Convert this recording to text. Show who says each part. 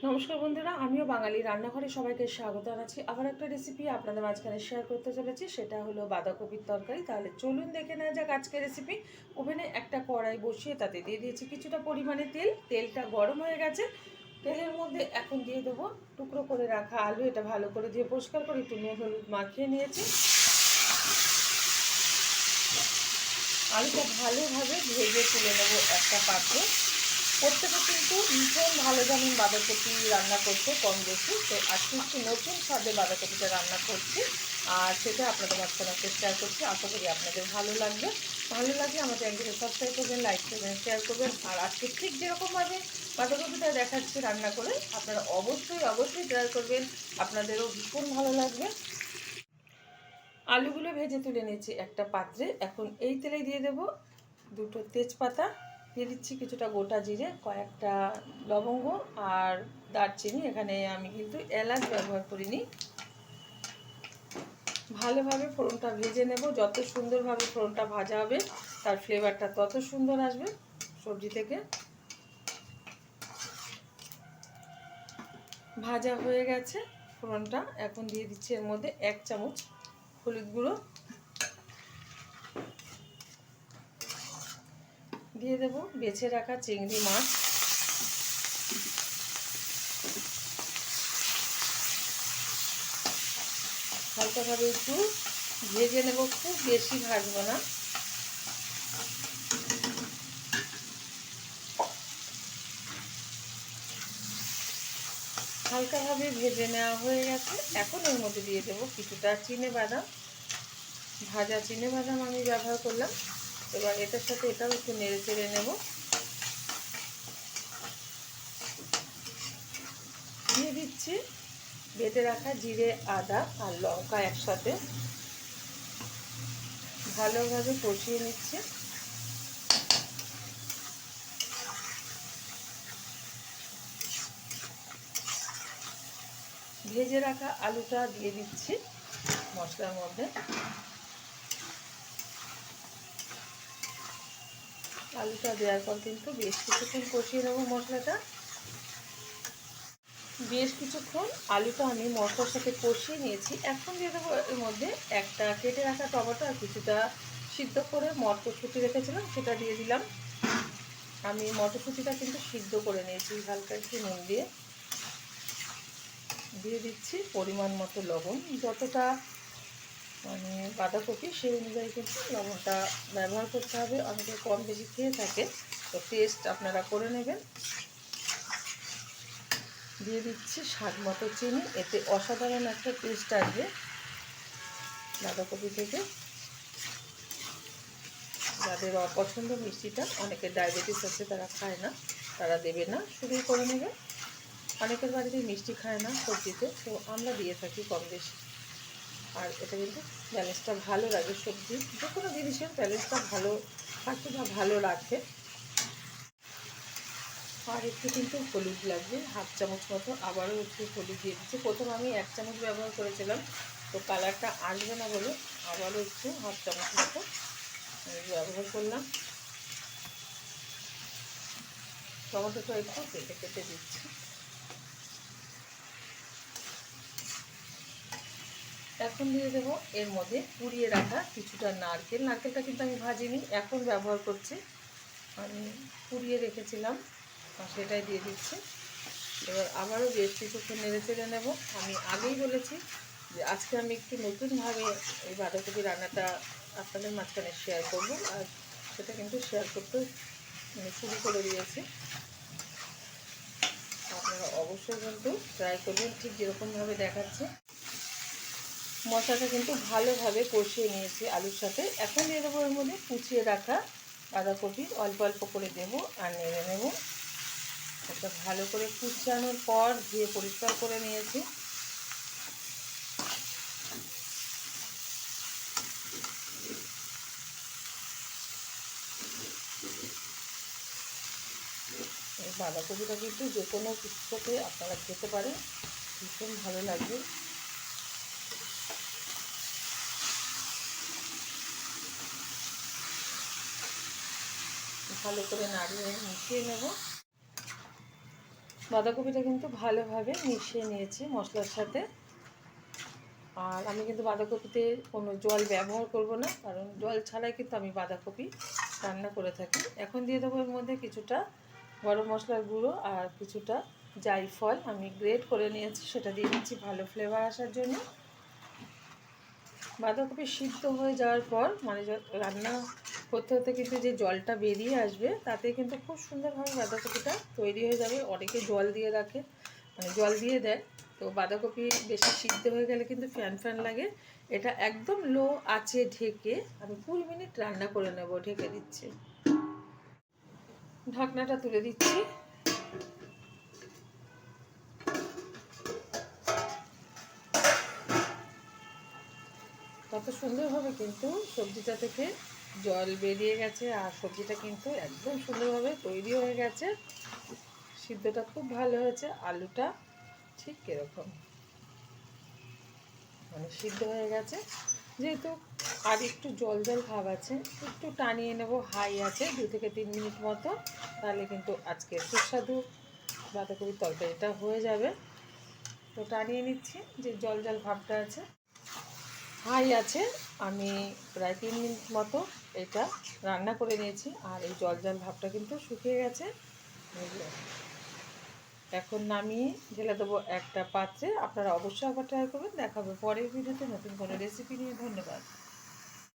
Speaker 1: নমস্কার বন্ধুরা, আমিও বাঙালি রান্নাঘরে সবাইকে স্বাগত জানাচ্ছি। আবার একটা রেসিপি আপনাদের মাঝখানে শেয়ার করতে চলেছি, সেটা হলো বাঁধাকপির তরকারি। তাহলে চলুন দেখে নেওয়া যাক আজকের রেসিপি। ওভেনে একটা কড়াই বসিয়ে তাতে দিয়ে দিয়েছি কিছুটা পরিমাণে তেল। তেলটা গরম হয়ে গেছে। তেলের মধ্যে এখন দিয়ে দেবো টুকরো করে রাখা আলু। এটা ভালো করে দিয়ে পরিষ্কার করে একটু নুন হলুদ মাখিয়ে নিয়েছি। আলুটা ভালোভাবে ভেজে তুলে নেবো একটা পাত্রে। প্রত্যেকে কিন্তু ভীষণ ভালো জানেন বাঁধাকপি রান্না করতে কম বেশি। তো আজকে একটু নতুন স্বাদে বাঁধাকপিটা রান্না করছি, আর সেটা আপনাদের মাঝখানে একটা শেয়ার করছি। আশা করি আপনাদের ভালো লাগবে। ভালো লাগলে আমার চ্যানেলটিকে সাবস্ক্রাইব করবেন, লাইক করবেন, শেয়ার করবেন। আর আজকে ঠিক যেরকমভাবে বাঁধাকপিটা দেখাচ্ছি রান্না করে আপনারা অবশ্যই ট্রাই করবেন, আপনাদেরও ভীষণ ভালো লাগবে। আলুগুলো ভেজে তুলে নিয়েছি একটা পাত্রে। এখন এই তেলে দিয়ে দেব দুটো তেজপাতা, দিয়ে দিচ্ছি কিছুটা গোটা জিরে, কয়েকটা লবঙ্গ আর দারচিনি। এখানে আমি কিন্তু এলাচ ব্যবহার করিনি। ভালোভাবে ফোড়নটা ভেজে নেব। যত সুন্দরভাবে ফোড়নটা ভাজা হবে তার ফ্লেভারটা তত সুন্দর আসবে সবজি থেকে। ভাজা হয়ে গেছে ফোড়নটা। এখন দিয়ে দিচ্ছি এর মধ্যে 1 চামচ হলুদ গুঁড়ো, দিয়ে দেব বেছে রাখা চিংড়ি মাছ, হালকাভাবে একটু ভেজে নেব, খুব বেশি ভাজবো না। হালকাভাবে ভেজে নেওয়া হয়ে গেছে। এখন এর মধ্যে দিয়ে দেবো কিছুটা চিনেবাদাম, ভাজা চিনেবাদাম আমি ব্যবহার করলাম। এবার এটার সাথে এটাও একটু নেড়ে চেড়ে নেব। দিয়ে দিচ্ছি বেটে রাখা জিরে আদা আর লঙ্কা একসাথে, ভালোভাবে কষিয়ে নিচ্ছে। ভেজে রাখা আলুটা দিয়ে দিচ্ছি মশলার মধ্যে। আলুটা দেওয়ার পর কিন্তু বেশ কিছুক্ষণ কষিয়ে নেব মশলাটা। বেশ কিছুক্ষণ আলুটা আমি মশলার সাথে কষিয়ে নিয়েছি। এখন দিয়ে দেবো এর মধ্যে একটা কেটে রাখা টমেটো আর কিছুটা সিদ্ধ করে মটরশুঁটি রেখেছিলাম, সেটা দিয়ে দিলাম। আমি মটরশুঁটিটা কিন্তু সিদ্ধ করে নিয়েছি হালকা একটু নুন দিয়ে। দিয়ে দিচ্ছি পরিমাণ মতো লবণ। যতটা মানে বাঁধাকপি সেই অনুযায়ী কিন্তু লবণটা ব্যবহার করতে হবে। অনেকে কম বেশি খেয়ে থাকে, তো টেস্ট আপনারা করে নেবেন। দিয়ে দিচ্ছি স্বাদ মতো চিনি। এতে অসাধারণ একটা টেস্ট আসবে বাঁধাকপি থেকে। যাদের অপছন্দ মিষ্টিটা, অনেকের ডায়াবেটিস আছে তারা খায় না, তারা দেবে না, শুধুই করে নেবে। অনেকের বাড়িতে মিষ্টি খায় না সবজিতে, তো আমরা দিয়ে থাকি কম বেশি। আর এটা কিন্তু ব্যালেন্সটা ভালো রাখে, সবজি যে কোনো জিনিসের ব্যালেন্সটা ভালো থাকে বা ভালো রাখে। আর একটু কিন্তু হলুদ লাগবে, 1/2 চামচ মতো। আবারও একটু হলুদ দিয়ে দিচ্ছি। প্রথম আমি 1 চামচ ব্যবহার করেছিলাম, তো কালারটা আসবে না বলে আবারও একটু 1/2 চামচ মতো ব্যবহার করলাম। টমেটোটা একটু কেটে কেটে দিচ্ছি। এখন দিয়ে দেবো এর মধ্যে পুড়িয়ে রাখা কিছুটা নারকেল। নারকেলটা কিন্তু আমি ভাজিনি, এখন ব্যবহার করছি। আমি পুড়িয়ে রেখেছিলাম, সেটাই দিয়ে দিচ্ছি। এবার আবারও বেশ কিছুক্ষণ নেড়ে চেড়ে নেব। আমি আগেই বলেছি যে আজকে আমি একটু নতুনভাবে এই বাঁধাকপি রান্নাটা আপনাদের মাঝখানে শেয়ার করব, আর সেটা কিন্তু শেয়ার করতে শুরু করে দিয়েছি। আপনারা অবশ্যই কিন্তু ট্রাই করবেন ঠিক যেরকমভাবে দেখাচ্ছে। মশলাটা কিন্তু ভালোভাবে কষিয়ে নিয়েছি আলুর সাথে। এখন দিয়ে দেবো এর মধ্যে কুচিয়ে রাখা বাঁধাকপি, অল্প অল্প করে দেবো আর নেড়ে নেব। এটা ভালো করে কুচানোর পর ধুয়ে পরিষ্কার করে নিয়েছি। এই বাঁধাকপিটা কিন্তু যে কোনো কিছুর সাথে আপনারা খেতে পারেন, ভীষণ ভালো লাগবে। ভালো করে নাড়িয়ে মিশিয়ে নেব। বাঁধাকপিটা কিন্তু ভালোভাবে মিশিয়ে নিয়েছি মশলার সাথে। আর আমি কিন্তু বাঁধাকপিতে কোনো জল ব্যবহার করব না, কারণ জল ছাড়াই কিন্তু আমি বাঁধাকপি রান্না করে থাকি। এখন দিয়ে দেবো এর মধ্যে কিছুটা গরম মশলার গুঁড়ো আর কিছুটা জায়ফল আমি গ্রেট করে নিয়েছি, সেটা দিয়ে দিচ্ছি ভালো ফ্লেভার আসার জন্য। বাঁধাকপি সিদ্ধ হয়ে যাওয়ার পর মানে রান্না করতে হতে কিন্তু যে জলটা বেরিয়ে আসবে তাতে কিন্তু খুব সুন্দরভাবে বাঁধাকপিটা তৈরি হয়ে যাবে। অনেকে জল দিয়ে রাখে, মানে জল দিয়ে দেয়, তো বাঁধাকপি বেশি সিদ্ধ হয়ে গেলে কিন্তু ফ্যান ফ্যান লাগে। এটা একদম লো আঁচে ঢেকে আমি 20 মিনিট রান্না করে নেব। ঢেকে দিচ্ছি, ঢাকনাটা তুলে দিচ্ছি। কত সুন্দরভাবে কিন্তু সবজিটা থেকে জল বেরিয়ে গেছে আর সবজিটা কিন্তু একদম সুন্দরভাবে তৈরি হয়ে গেছে। সিদ্ধটা খুব ভালো হয়েছে। আলুটা ঠিক কীরকম মানে সিদ্ধ হয়ে গেছে, যেহেতু আর একটু জল জল ভাব আছে, একটু টানিয়ে নেব হাই আছে 2 থেকে 3 মিনিট মতো, তাহলে কিন্তু আজকে সুস্বাদু বাঁধাকপির তরকারিটা হয়ে যাবে। তো টানিয়ে নিচ্ছি, যে জল জল ভাবটা আছে হাই আছে, আমি প্রায় 3 মিনিট মতো এটা রান্না করে নিয়েছি। আর এই জল জল ভাবটা কিন্তু শুকিয়ে গেছে। এখন নামিয়ে ঢেলে দেবো একটা পাত্রে। আপনারা অবশ্যই আবার ট্রাই করবেন। দেখা হবে পরের ভিডিওতে নতুন কোনো রেসিপি নিয়ে। ধন্যবাদ।